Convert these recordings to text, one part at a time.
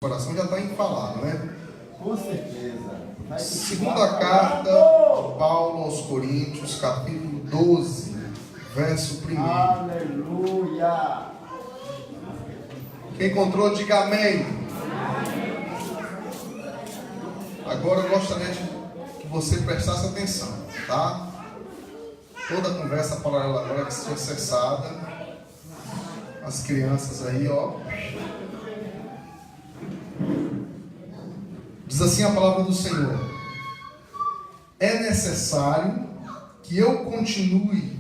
coração já está enfalado, né? Com certeza. Segunda carta de Paulo aos Coríntios, capítulo 12, verso 1. Aleluia. Quem encontrou, diga amém. Agora eu gostaria que você prestasse atenção, tá? Toda a conversa paralela agora que seja cessada. As crianças aí, ó. Diz assim a palavra do Senhor: é necessário que eu continue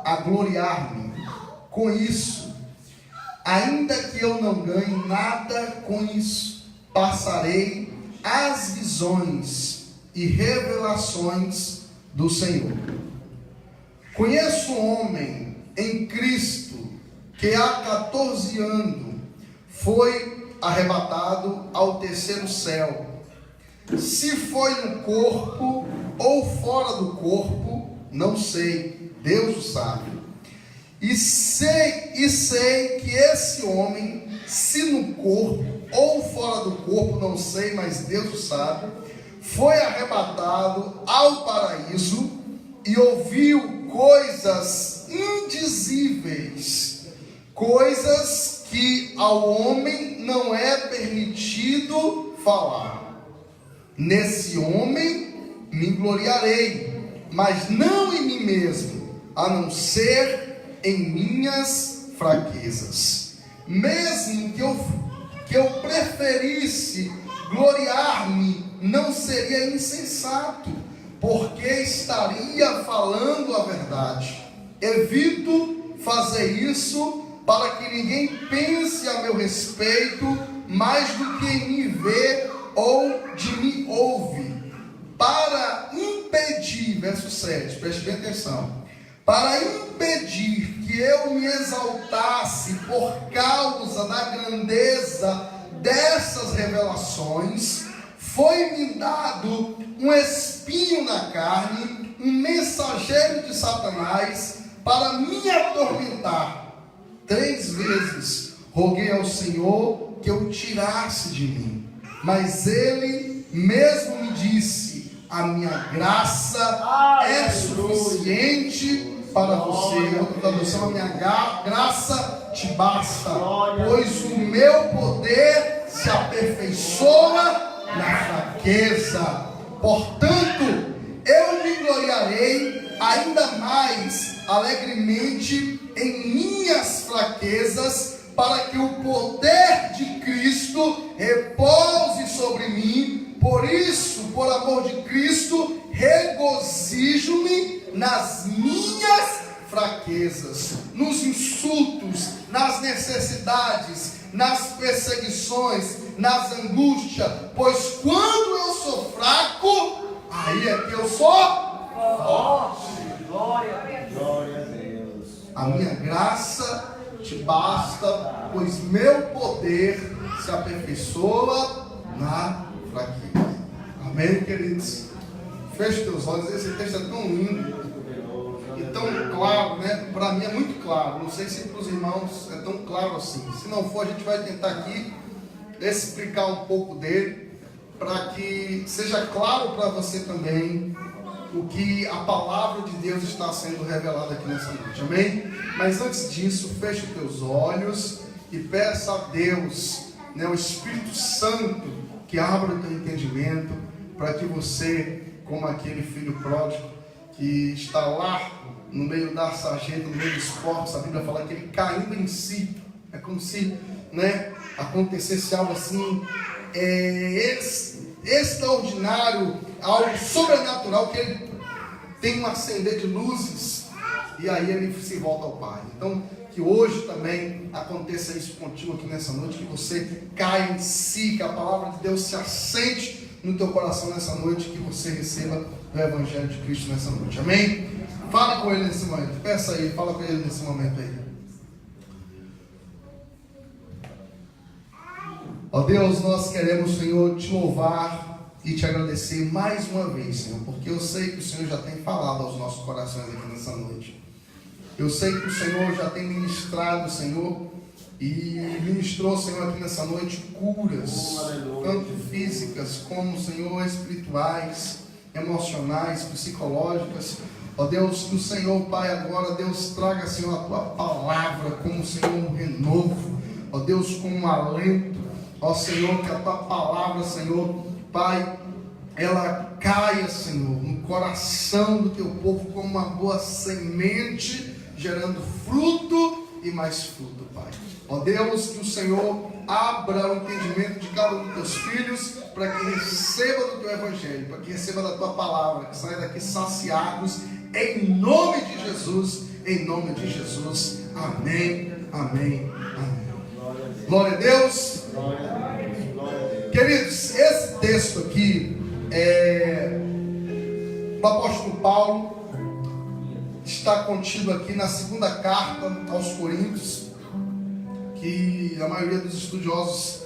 a gloriar-me com isso, ainda que eu não ganhe nada com isso. Passarei as visões e revelações do Senhor. Conheço um homem em Cristo que há 14 anos foi arrebatado ao terceiro céu. Se foi no corpo ou fora do corpo, não sei, Deus o sabe. E sei que esse homem, se no corpo ou fora do corpo, não sei, mas Deus o sabe, foi arrebatado ao paraíso e ouviu coisas indizíveis, coisas que ao homem não é permitido falar. Nesse homem me gloriarei, mas não em mim mesmo, a não ser em minhas fraquezas. Mesmo que eu preferisse gloriar-me, não seria insensato, porque estaria falando a verdade. Evito fazer isso para que ninguém pense a meu respeito mais do que em me ver ou de me ouve, para impedir, verso 7, preste bem atenção, para impedir que eu me exaltasse por causa da grandeza dessas revelações, foi-me dado um espinho na carne, um mensageiro de Satanás, para me atormentar. 3 vezes roguei ao Senhor que eu tirasse de mim, mas Ele mesmo me disse: a minha graça é suficiente para você. Outra tradução: a minha graça te basta, pois o meu poder se aperfeiçoa na fraqueza. Portanto, eu me gloriarei ainda mais alegremente em minhas fraquezas, para que o poder de Cristo repouse sobre mim. Por isso, por amor de Cristo, regozijo-me nas minhas fraquezas, nos insultos, nas necessidades, nas perseguições, nas angústias, pois quando eu sou fraco, aí é que eu sou forte. Glória a Deus. A minha graça te basta, pois meu poder se aperfeiçoa na fraqueza. Amém, queridos? Feche teus olhos. Esse texto é tão lindo e tão claro, né? Para mim é muito claro. Não sei se para os irmãos é tão claro assim. Se não for, a gente vai tentar aqui explicar um pouco dele, para que seja claro para você também o que a palavra de Deus está sendo revelada aqui nessa noite, amém? Mas antes disso, feche os teus olhos e peça a Deus, né, o Espírito Santo, que abra o teu entendimento, para que você, como aquele filho pródigo, que está lá no meio da sarjeta, no meio dos porcos, a Bíblia fala que ele caindo em si, é como se, né, acontecesse algo assim, extraordinário, algo sobrenatural, que ele tem um acender de luzes, e aí ele se volta ao Pai. Então, que hoje também aconteça isso contigo aqui nessa noite, que você caia em si, que a palavra de Deus se assente no teu coração nessa noite, que você receba o Evangelho de Cristo nessa noite, amém? Fale com ele nesse momento, peça aí, fala com ele nesse momento aí. Ó Deus, nós queremos, Senhor, te louvar e te agradecer mais uma vez, Senhor, porque eu sei que o Senhor já tem falado aos nossos corações aqui nessa noite. Eu sei que o Senhor já tem ministrado, Senhor, e ministrou, Senhor, aqui nessa noite curas, tanto físicas como, Senhor, espirituais, emocionais, psicológicas. Ó Deus, que o Senhor, Pai, agora, Deus, traga, Senhor, a Tua palavra como, Senhor, um renovo. Ó Deus, como um alento. Ó Senhor, que a Tua palavra, Senhor, Pai, ela caia, Senhor, no coração do Teu povo como uma boa semente, gerando fruto e mais fruto, Pai. Ó Deus, que o Senhor abra o entendimento de cada um dos Teus filhos, para que receba do Teu Evangelho, para que receba da Tua palavra, que saia daqui saciados, em nome de Jesus, em nome de Jesus. Amém, amém, amém. Glória a Deus. Queridos, esse texto aqui do apóstolo Paulo está contido aqui na segunda carta aos Coríntios, que a maioria dos estudiosos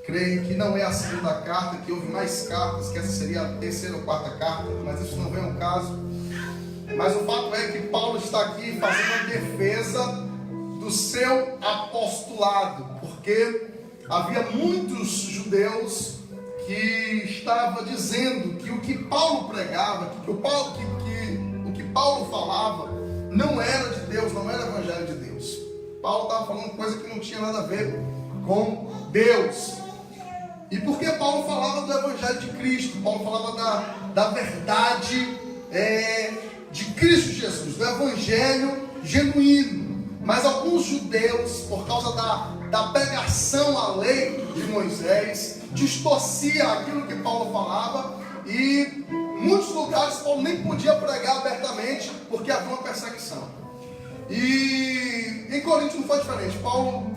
creem que não é a segunda carta, que houve mais cartas, que essa seria a terceira ou quarta carta, mas isso não vem ao caso. Mas o fato é que Paulo está aqui fazendo a defesa do seu apostolado, porque havia muitos judeus que estavam dizendo que o que Paulo pregava, que o que Paulo falava não era de Deus, não era o evangelho de Deus. Paulo estava falando coisa que não tinha nada a ver com Deus. E por que Paulo falava do evangelho de Cristo? Paulo falava da verdade de Cristo Jesus, do evangelho genuíno. Mas alguns judeus, por causa da pregação à lei de Moisés, distorcia aquilo que Paulo falava, e em muitos lugares Paulo nem podia pregar abertamente, porque havia uma perseguição. E em Corinto não foi diferente. Paulo,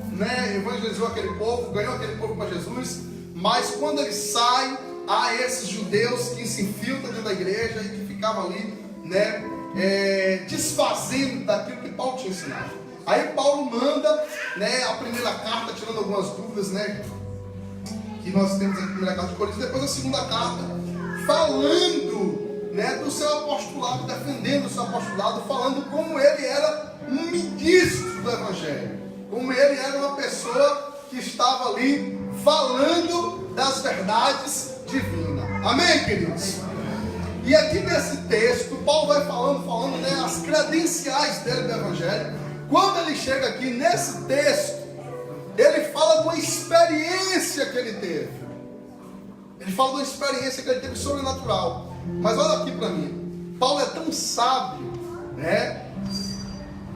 evangelizou aquele povo, ganhou aquele povo para Jesus, mas quando ele sai, há esses judeus que se infiltram dentro da igreja e que ficavam ali, desfazendo daquilo que Paulo tinha ensinado. Aí Paulo manda, a primeira carta, tirando algumas dúvidas, que nós temos aqui na primeira carta de Coríntios, depois a segunda carta, falando, do seu apostolado, defendendo o seu apostolado, falando como ele era um ministro do evangelho, como ele era uma pessoa que estava ali falando das verdades divinas. Amém, queridos? E aqui nesse texto, Paulo vai falando as credenciais dele do evangelho. Quando ele chega aqui nesse texto, ele fala de uma experiência que ele teve. Ele fala de uma experiência que ele teve sobrenatural. Mas olha aqui para mim, Paulo é tão sábio,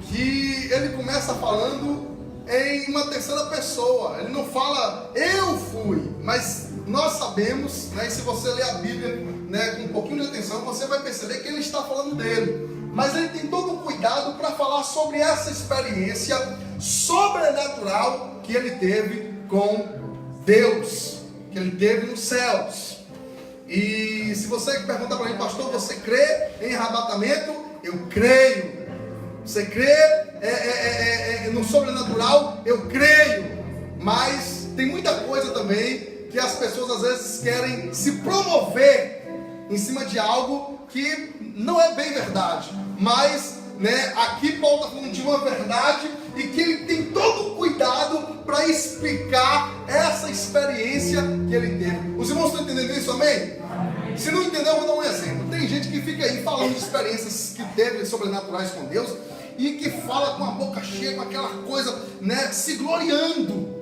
que ele começa falando em uma terceira pessoa. Ele não fala eu fui, mas nós sabemos, e se você ler a Bíblia com um pouquinho de atenção, você vai perceber que ele está falando dele. Mas ele tem todo um cuidado para falar sobre essa experiência sobrenatural que ele teve com Deus, que ele teve nos céus. E se você perguntar para mim, pastor, você crê em arrebatamento? Eu creio. Você crê no sobrenatural? Eu creio. Mas tem muita coisa também que as pessoas às vezes querem se promover em cima de algo que não é bem verdade. Mas aqui Paulo está falando de uma verdade, e que ele tem todo o cuidado para explicar essa experiência que ele teve. Os irmãos estão entendendo isso, amém? Se não entender, eu vou dar um exemplo. Tem gente que fica aí falando de experiências que teve sobrenaturais com Deus, e que fala com a boca cheia, com aquela coisa, se gloriando.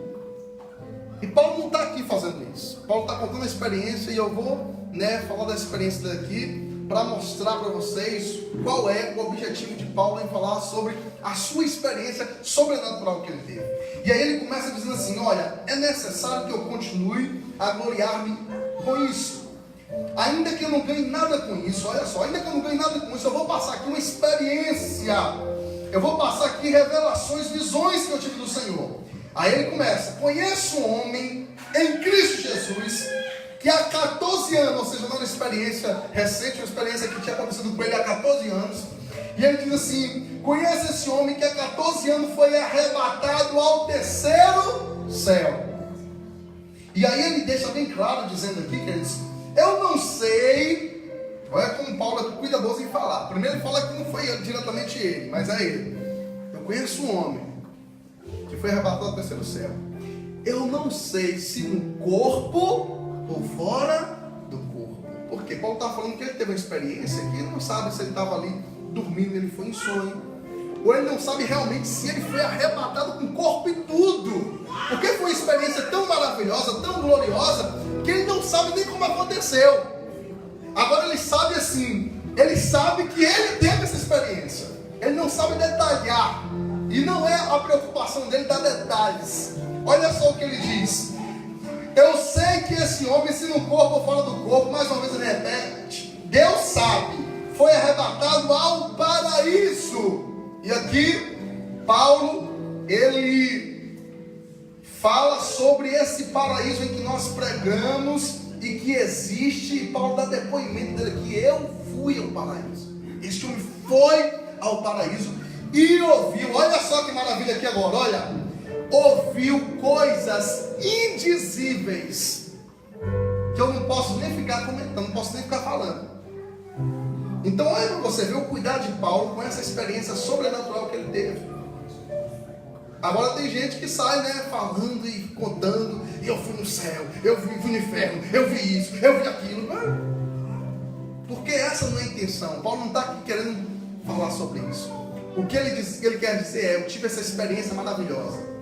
E Paulo não está aqui fazendo isso. Paulo está contando a experiência, e eu vou falar da experiência daqui, para mostrar para vocês qual é o objetivo de Paulo em falar sobre a sua experiência sobrenatural que ele teve. E aí ele começa dizendo assim: olha, é necessário que eu continue a gloriar-me com isso, ainda que eu não ganhe nada com isso. Olha só, ainda que eu não ganhe nada com isso, eu vou passar aqui uma experiência, eu vou passar aqui revelações, visões que eu tive do Senhor. Aí ele começa: conheço um homem em Cristo Jesus, que há 14 anos, ou seja, não é uma experiência recente, uma experiência que tinha acontecido com ele há 14 anos. E ele diz assim: conheço esse homem que há 14 anos foi arrebatado ao terceiro céu. E aí ele deixa bem claro, dizendo aqui, queridos, eu não sei. Olha como Paulo é cuidadoso em falar. Primeiro ele fala que não foi diretamente ele, mas é ele. Eu conheço um homem que que foi arrebatado ao terceiro céu. Eu não sei se no corpo ou fora do corpo. Porque Paulo está falando que ele teve uma experiência que ele não sabe se ele estava ali dormindo, ele foi em sonho. Ou ele não sabe realmente se ele foi arrebatado com o corpo e tudo. Porque foi uma experiência tão maravilhosa, tão gloriosa, que ele não sabe nem como aconteceu. Agora ele sabe assim, ele sabe que ele teve essa experiência. Ele não sabe detalhar. E não é a preocupação dele dar detalhes. Olha só o que ele diz. Eu sei que esse homem, se no corpo ou fora do corpo, mais uma vez ele repete, Deus sabe, foi arrebatado ao paraíso. E aqui, Paulo, ele fala sobre esse paraíso em que nós pregamos e que existe. E Paulo dá depoimento dele que eu fui ao paraíso. Este homem foi ao paraíso e ouviu, olha só que maravilha aqui agora, olha. Ouviu coisas indizíveis que eu não posso nem ficar comentando, não posso nem ficar falando. Então olha para você ver o cuidado de Paulo com essa experiência sobrenatural que ele teve. Agora tem gente que sai, né, falando e contando, e eu fui no céu, eu fui no inferno, eu vi isso, eu vi aquilo. Porque essa não é a intenção. Paulo não está aqui querendo falar sobre isso. O que ele quer dizer é, eu tive essa experiência maravilhosa.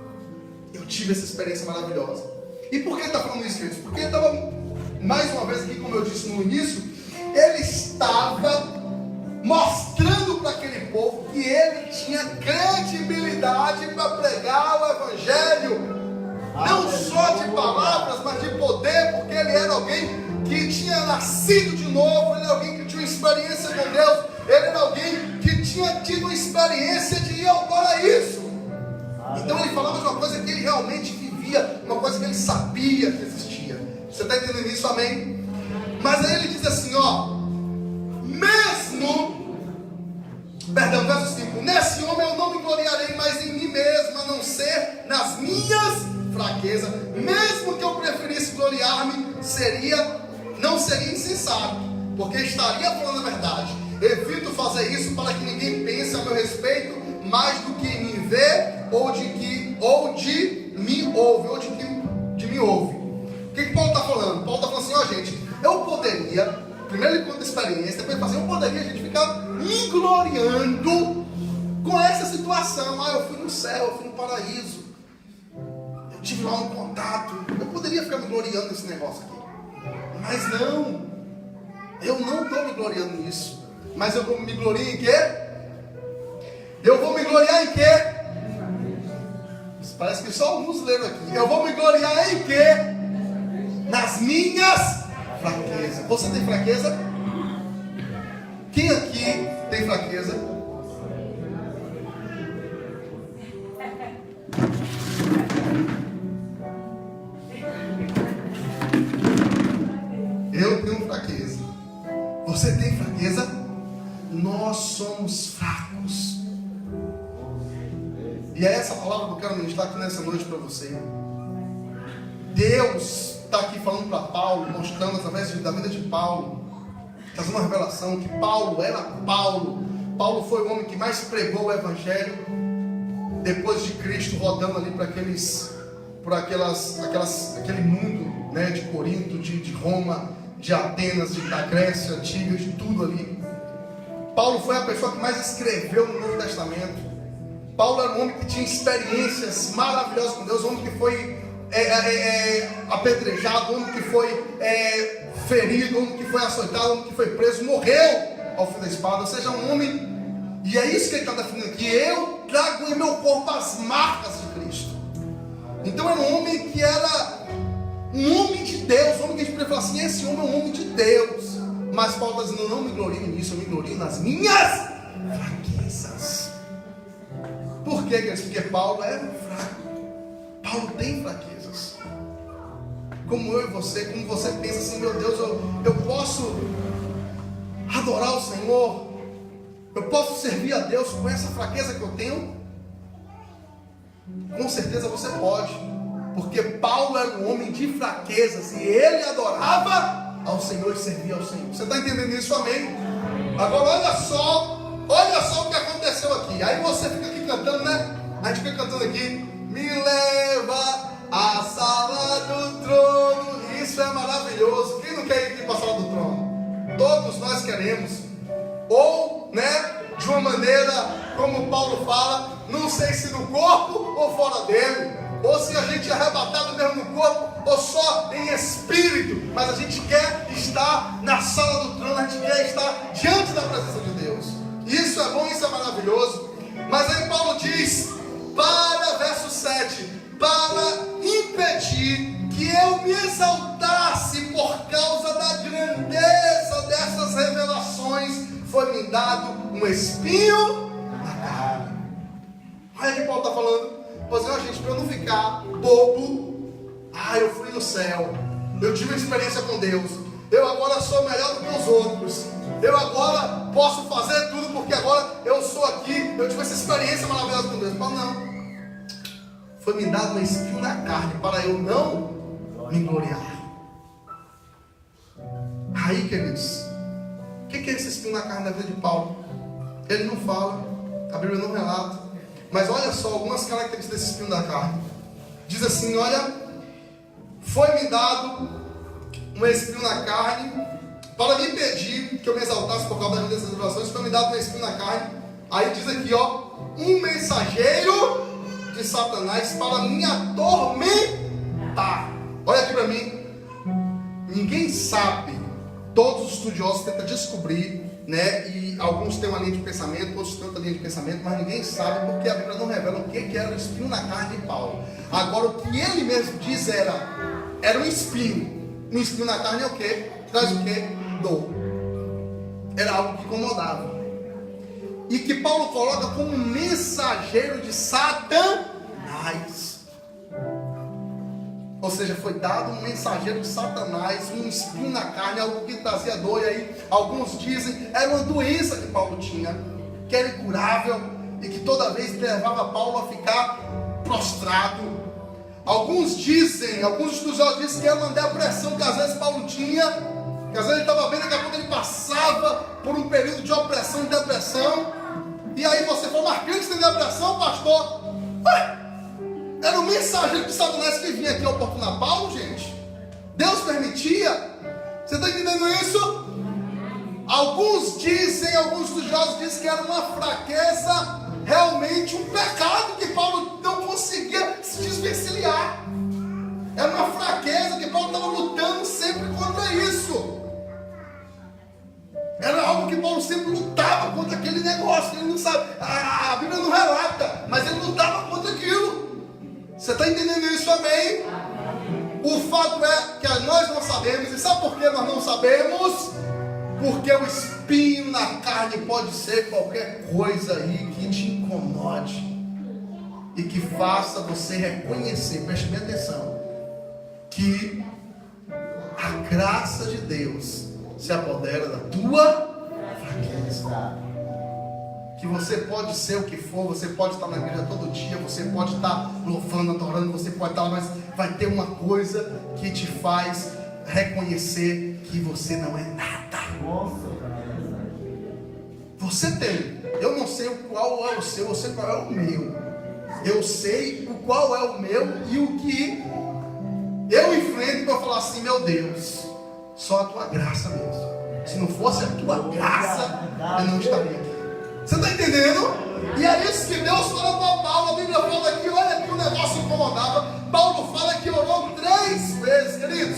Eu tive essa experiência maravilhosa. E por que ele está falando isso, queridos? Porque ele estava, mais uma vez aqui, como eu disse no início, ele estava mostrando para aquele povo que ele tinha credibilidade para pregar o Evangelho. Não só de palavras, mas de poder, porque ele era alguém que tinha nascido de novo, ele era alguém que tinha uma experiência com Deus, ele era alguém que tinha tido uma experiência de ir ao paraíso. Então ele falava de uma coisa que ele realmente vivia, uma coisa que ele sabia que existia. Você está entendendo isso? Amém? Mas aí ele diz assim, ó, verso 5, nesse homem eu não me gloriarei mais em mim mesmo, a não ser nas minhas fraquezas. Mesmo que eu preferisse gloriar-me, não seria insensato, porque estaria falando a verdade. Evito fazer isso para que ninguém pense a meu respeito mais do que em me vê, ou de me ouve. O que Paulo está falando? Paulo está falando assim, ó gente, eu poderia, primeiro ele conta a experiência, depois ele fala assim, eu poderia a gente ficar me gloriando com essa situação. Ah, eu fui no céu, eu fui no paraíso, eu tive lá um contato, eu poderia ficar me gloriando nesse negócio aqui. Mas não, eu não estou me gloriando nisso. Mas eu vou me gloriar em quê? Eu vou me gloriar em quê? Parece que só alguns leram aqui. Eu vou me gloriar em quê? Nas minhas fraquezas. Você tem fraqueza? Quem aqui tem fraqueza? Eu tenho fraqueza. Você tem fraqueza? Nós somos fracos. E é essa palavra que eu quero ministrar aqui nessa noite para você. Deus está aqui falando para Paulo, mostrando através da vida de Paulo, trazendo uma revelação que Paulo era Paulo. Paulo foi o homem que mais pregou o Evangelho depois de Cristo, rodando ali para aquele mundo, né, de Corinto, de Roma, de Atenas, da Grécia antiga, de tudo ali. Paulo foi a pessoa que mais escreveu no Novo Testamento. Paulo era um homem que tinha experiências maravilhosas com Deus, um homem que foi apedrejado, um homem que foi ferido, um homem que foi açoitado, um homem que foi preso, morreu ao fim da espada. Ou seja, um homem, e é isso que ele está definindo aqui, eu trago em meu corpo as marcas de Cristo. Então era um homem que era um homem de Deus, um homem que a gente poderia falar assim, esse homem é um homem de Deus. Mas Paulo está dizendo, eu não me glorio nisso, eu me glorio nas minhas fraquezas. Por quê, queridos? Porque Paulo era fraco. Paulo tem fraquezas. Como eu e você, como você pensa assim, meu Deus, eu posso adorar o Senhor, eu posso servir a Deus com essa fraqueza que eu tenho? Com certeza você pode, porque Paulo era um homem de fraquezas e ele adorava ao Senhor e servia ao Senhor. Você está entendendo isso? Amém? Agora olha só o que aconteceu aqui. Aí você fica aqui cantando, né? A gente fica cantando aqui, me leva à sala do trono. Isso é maravilhoso. Quem não quer ir para a sala do trono? Todos nós queremos. Ou, de uma maneira, como Paulo fala, não sei se no corpo ou fora dele, ou se a gente é arrebatado mesmo no corpo, ou só em espírito, mas a gente quer estar na sala do trono, a gente quer estar diante da presença de Deus. Isso é bom, isso é maravilhoso. Mas aí Paulo diz, verso 7, para impedir que eu me exaltasse por causa da grandeza dessas revelações, foi-me dado um espinho na carne. Olha o que Paulo está falando. Pois é, gente, para eu não ficar bobo, eu fui no céu, eu tive uma experiência com Deus, eu agora sou melhor do que os outros, eu agora posso fazer tudo porque agora eu sou aqui, eu tive essa experiência maravilhosa com Deus. Paulo, não, foi-me dado um espinho na carne para eu não me gloriar. Aí, queridos, o que é esse espinho na carne da vida de Paulo? Ele não fala, a Bíblia não relata, mas olha só algumas características desse espinho da carne. Diz assim, olha, foi-me dado um espinho na carne para me impedir que eu me exaltasse por causa dessas revelações. Foi-me dado um espinho na carne. Aí diz aqui, um mensageiro de Satanás para me atormentar. Olha aqui para mim. Ninguém sabe. Todos os estudiosos tentam descobrir, e alguns têm uma linha de pensamento, outros têm outra linha de pensamento, mas ninguém sabe porque a Bíblia não revela o que era o espinho na carne de Paulo. Agora, o que ele mesmo diz era um espinho. Um espinho na carne é o quê? Traz o quê? Dor. Era algo que incomodava. E que Paulo coloca como um mensageiro de Satanás. Ou seja, foi dado um mensageiro de Satanás, um espinho na carne, algo que trazia dor. E aí, alguns dizem, era uma doença que Paulo tinha, que era incurável, e que toda vez levava Paulo a ficar prostrado. Alguns estudiosos dizem que era uma depressão que às vezes Paulo tinha, que às vezes ele estava vendo, daqui a pouco ele passava por um período de opressão e depressão. E aí você fala, mas crente tem depressão, pastor? Era o mensageiro de Satanás que vinha aqui oportunar Paulo, gente. Deus permitia. Você está entendendo isso? Alguns estudiosos dizem que era uma fraqueza, realmente um pecado que Paulo não conseguia se desvencilhar. Era uma fraqueza que Paulo estava lutando sempre contra isso. Era algo que Paulo sempre lutava contra aquele negócio. Ele não sabe, a Bíblia não relata, mas ele lutava contra aquilo. Você está entendendo isso, amém? O fato é que nós não sabemos. E sabe por que nós não sabemos? Porque o espinho na carne pode ser qualquer coisa aí que te incomode e que faça você reconhecer, preste bem atenção, que a graça de Deus se apodera da tua fraqueza. Que você pode ser o que for, você pode estar na igreja todo dia, você pode estar louvando, adorando, você pode estar, mas vai ter uma coisa que te faz reconhecer que você não é nada. Você tem, eu não sei qual é o seu, eu sei qual é o meu. Eu sei o qual é o meu e o que eu enfrento para falar assim, meu Deus, só a tua graça mesmo. Se não fosse a tua graça, eu não estaria aqui. Você está entendendo? E é isso que Deus fala para Paulo. A Bíblia fala aqui, olha que o negócio incomodava. Paulo fala que orou 3 vezes, queridos.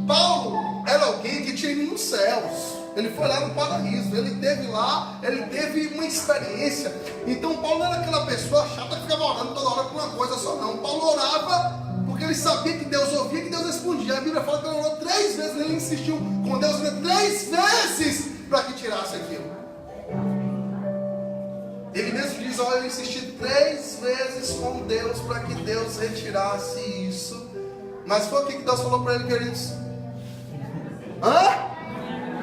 Paulo era alguém que tinha ido nos céus. Ele foi lá no paraíso, ele teve lá, ele teve uma experiência. Então Paulo era aquela pessoa chata que ficava orando toda hora por uma coisa só, não. Paulo orava porque ele sabia que Deus ouvia, que Deus respondia. A Bíblia fala que ele orou 3 vezes, ele insistiu com Deus 3 vezes para que tirasse aquilo. Ele mesmo diz, olha, eu insisti 3 vezes com Deus para que Deus retirasse isso. Mas foi o que Deus falou para ele, queridos?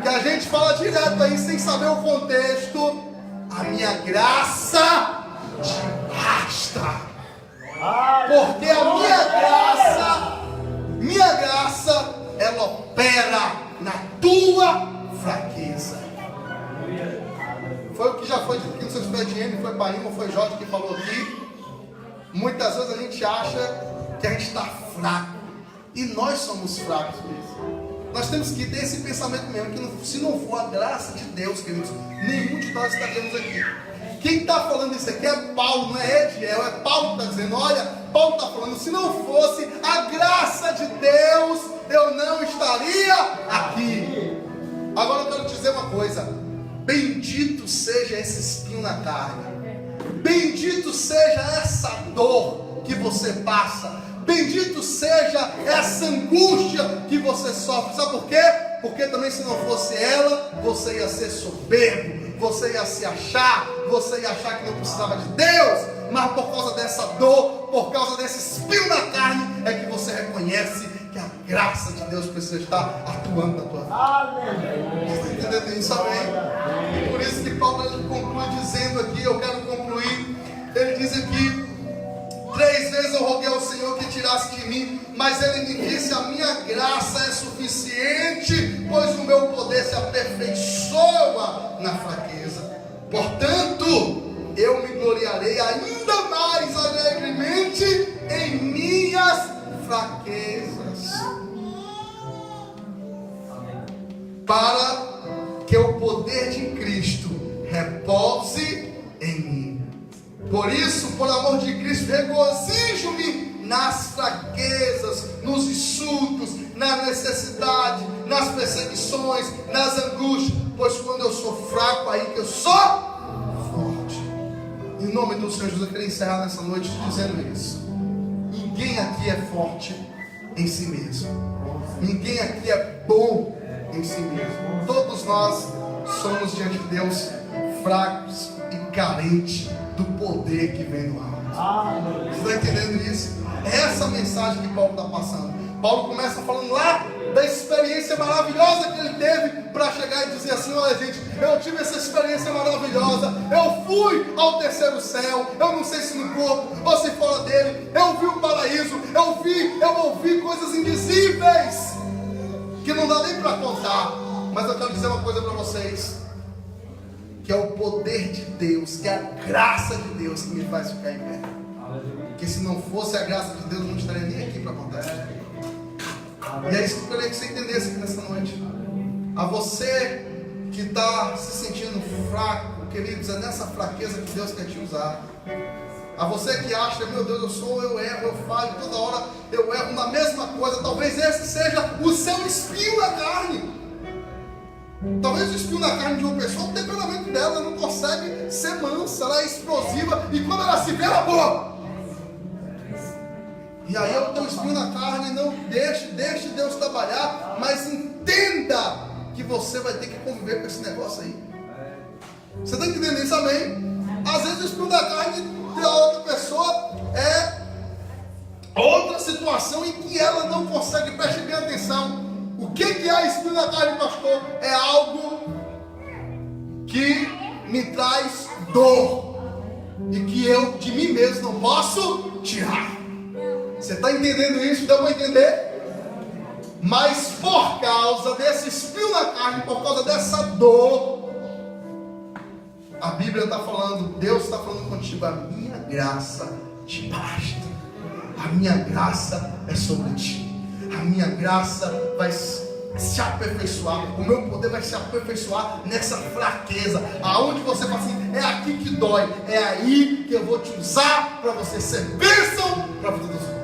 Que a gente fala direto aí, sem saber o contexto. A minha graça te basta. Porque a minha graça, ela opera na tua fraqueza. Foi o que já foi dito aqui no seu expediente, foi Paima, foi Jorge que falou aqui. Muitas vezes a gente acha que a gente está fraco. E nós somos fracos mesmo. Nós temos que ter esse pensamento mesmo, que se não for a graça de Deus, queridos, nenhum de nós estaríamos aqui. Quem está falando isso aqui é Paulo, não é Ediel, é Paulo que está dizendo. Olha, Paulo está falando, se não fosse a graça de Deus, eu não estaria aqui. Agora eu quero te dizer uma coisa: bendito seja esse espinho na carne, bendito seja essa dor que você passa, bendito seja essa angústia que você sofre. Sabe por quê? Porque também, se não fosse ela, você ia ser soberbo, você ia se achar, você ia achar que não precisava de Deus. Mas por causa dessa dor, por causa desse espinho na carne, é que você reconhece que a graça de Deus precisa estar atuando na tua vida. Você está entendendo isso? Amém? E por isso que Paulo conclui dizendo aqui, eu quero concluir, ele diz aqui: 3 vezes eu roguei ao Senhor que tirasse de mim, mas Ele me disse: a minha graça é suficiente, pois o meu poder se aperfeiçoa na fraqueza. Portanto, eu me gloriarei ainda mais alegremente em minhas fraquezas, para que o poder de Cristo repouse em mim. Por isso, por amor de Cristo, regozijo-me nas fraquezas, nos insultos, na necessidade, nas perseguições, nas angústias, pois quando eu sou fraco, aí que eu sou forte. Em nome do Senhor Jesus, eu queria encerrar nessa noite dizendo isso: ninguém aqui é forte em si mesmo, ninguém aqui é bom em si mesmo. Todos nós somos diante de Deus fracos e carentes do poder que vem do alto. Você está entendendo isso? É essa mensagem que Paulo está passando. Paulo começa falando lá da experiência maravilhosa que ele teve para chegar e dizer assim: olha gente, eu tive essa experiência maravilhosa, eu fui ao terceiro céu, eu não sei se no corpo ou se fora dele, eu vi o paraíso, eu ouvi coisas indizíveis que não dá nem para contar. Mas eu quero dizer uma coisa para vocês, que é o poder de Deus, que é a graça de Deus que me faz ficar em pé. Porque se não fosse a graça de Deus, eu não estaria nem aqui para contar. E é isso que eu queria que você entendesse aqui nessa noite. A você que está se sentindo fraco, queridos, é nessa fraqueza que Deus quer te usar. A você que acha: meu Deus, eu erro, eu falho, toda hora eu erro na mesma coisa. Talvez esse seja o seu espinho na carne. Talvez o espinho na carne de uma pessoa, o temperamento dela não consegue ser mansa, ela é explosiva, e quando ela se vê, ela boa. E aí é o teu espinho na carne. Não deixe Deus trabalhar, mas entenda que você vai ter que conviver com esse negócio aí. Você está entendendo isso? Amém? Às vezes o espinho da carne da outra pessoa é outra situação em que ela não consegue prestar bem atenção. O que é espinho na carne, pastor? É algo que me traz dor e que eu de mim mesmo não posso tirar. Você está entendendo isso? Deu para entender? Mas por causa desse espinho na carne, por causa dessa dor, a Bíblia está falando, Deus está falando contigo: a minha graça te basta, a minha graça é sobre ti. A minha graça vai se aperfeiçoar, o meu poder vai se aperfeiçoar nessa fraqueza. Aonde você fala assim: é aqui que dói, é aí que eu vou te usar para você ser bênção para a vida dos outros.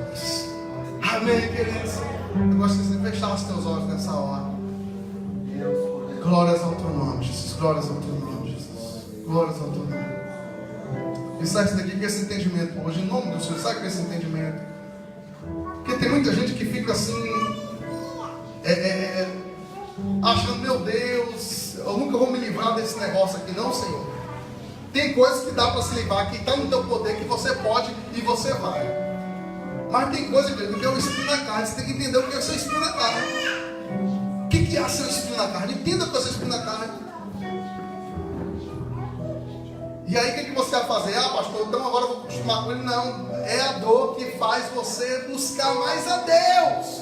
Amém, queridos? Eu gosto que você fechar os teus olhos nessa hora. Glórias ao teu nome, Jesus. Glórias ao teu nome, Jesus. Glórias ao teu nome. E sai daqui com esse entendimento hoje, em nome do Senhor. Sai com esse entendimento. Porque tem muita gente que fica assim, achando: meu Deus, eu nunca vou me livrar desse negócio aqui. Não, Senhor. Tem coisas que dá para se livrar, que está no teu poder, que você pode e você vai. Mas tem coisa que é o espinho na carne. Você tem que entender o que é o seu espinho na carne. O que é o seu espinho na carne? Entenda o que é o seu espinho na carne. E aí o que você vai fazer? Ah, pastor, então agora eu vou acostumar com ele. Não, é a dor que faz você buscar mais a Deus.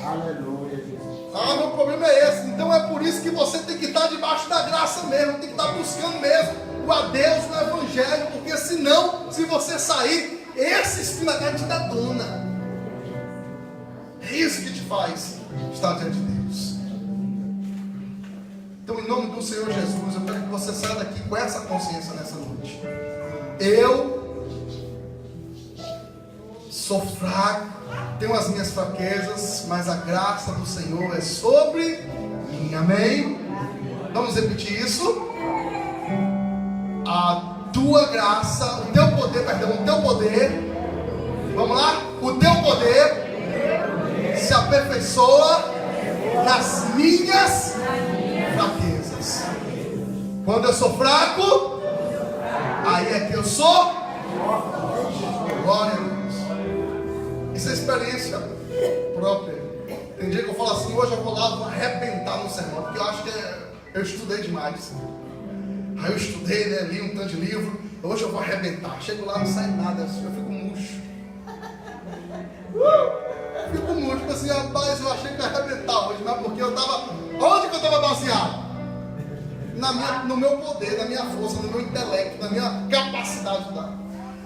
Aleluia, Jesus. Ah, meu problema é esse. Então é por isso que você tem que estar debaixo da graça mesmo, tem que estar buscando mesmo o com a Deus no Evangelho, porque senão, se você sair, esse espinho na carne te dá dona. É isso que te faz estar diante de Deus. Então, em nome do Senhor Jesus, eu quero que você saia daqui com essa consciência nessa noite. Eu sou fraco, tenho as minhas fraquezas, mas a graça do Senhor é sobre mim. Amém? Vamos repetir isso? A tua graça, o teu poder, vamos lá? O teu poder se aperfeiçoa nas minhas fraquezas. Quando eu sou fraco, aí é que eu sou. Glória a Deus. Isso é experiência própria. Tem dia que eu falo assim, hoje eu vou lá, vou arrebentar no sermão, porque eu acho que eu estudei demais. Aí eu estudei, né, li um tanto de livro, hoje eu vou arrebentar. Chego lá, não sai nada, eu fico murcho. Fico murcho, assim, rapaz, eu achei que eu ia arrebentar hoje, mas porque eu estava, onde que eu estava baseado? No meu poder, na minha força, no meu intelecto, na minha capacidade de dar.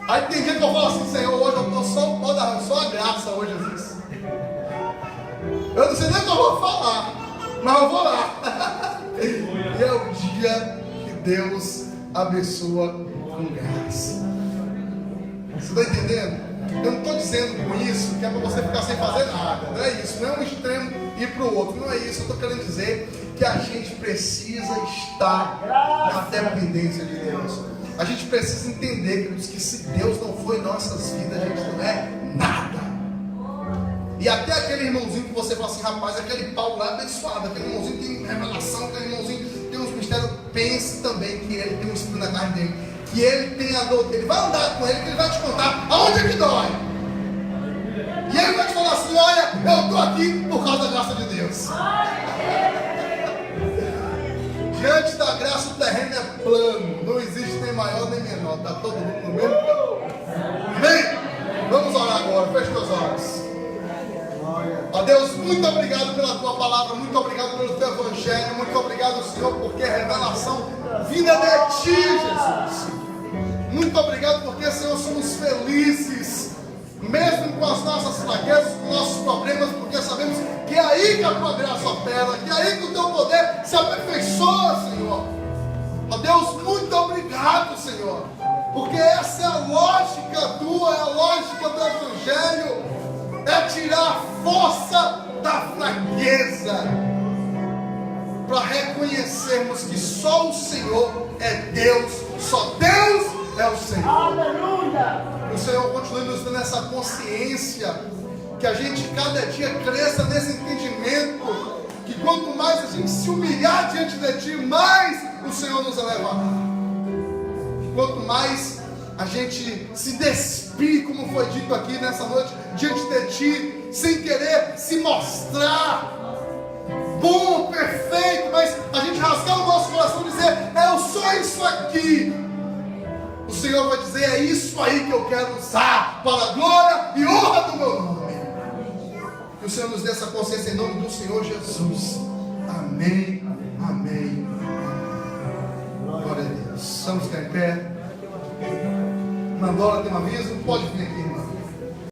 Aí tem dia que eu falo assim, Senhor, hoje eu estou só a graça hoje, Jesus. Eu não sei nem o que eu vou falar, mas eu vou lá. E é o dia que Deus abençoa com graça. Você está entendendo? Eu não estou dizendo com isso que é para você ficar sem fazer nada. Não é isso, não é um extremo ir para o outro. Não é isso, eu estou querendo dizer que a gente precisa estar na dependência de Deus. A gente precisa entender, queridos, que se Deus não for em nossas vidas, a gente não é nada. E até aquele irmãozinho que você fala assim, rapaz, aquele Paulo lá é abençoado, aquele irmãozinho tem revelação, aquele irmãozinho tem uns mistérios. Pense também que ele tem um espírito na carne dele, que ele tem a dor dele. Vai andar com ele, que ele vai te contar aonde é que dói. E ele vai te falar assim, olha, eu estou aqui por causa da graça de Deus. Diante da graça, o terreno é plano. Não existe nem maior nem menor. Está todo mundo no mesmo plano. Amém? Vamos orar agora. Feche teus olhos. Ó Deus, muito obrigado pela tua palavra. Muito obrigado pelo teu evangelho. Muito obrigado, Senhor, porque é revelação vinda de ti, Jesus. Muito obrigado porque, Senhor, somos felizes. Mesmo com as nossas fraquezas, com os nossos problemas, porque sabemos que é aí que a tua graça opera, que é aí que o teu poder se aperfeiçoa, Senhor. Ó Deus, muito obrigado, Senhor, porque essa é a lógica tua, é a lógica do Evangelho, é tirar a força da fraqueza, para reconhecermos que só o Senhor é Deus, só Deus é o Senhor. Aleluia! O Senhor continue nos dando essa consciência, que a gente cada dia cresça nesse entendimento, que quanto mais a gente se humilhar diante de Ti, mais o Senhor nos elevará. Quanto mais a gente se despir, como foi dito aqui nessa noite, diante de Ti, sem querer se mostrar bom, perfeito, mas a gente rasgar o nosso coração e dizer, eu sou isso aqui. O Senhor vai dizer, é isso aí que eu quero usar para a glória e honra do meu nome. Que o Senhor nos dê essa consciência em nome do Senhor Jesus. Amém, amém. Glória a Deus. Vamos ficar em pé. Mandora tem um aviso, pode vir aqui, irmã.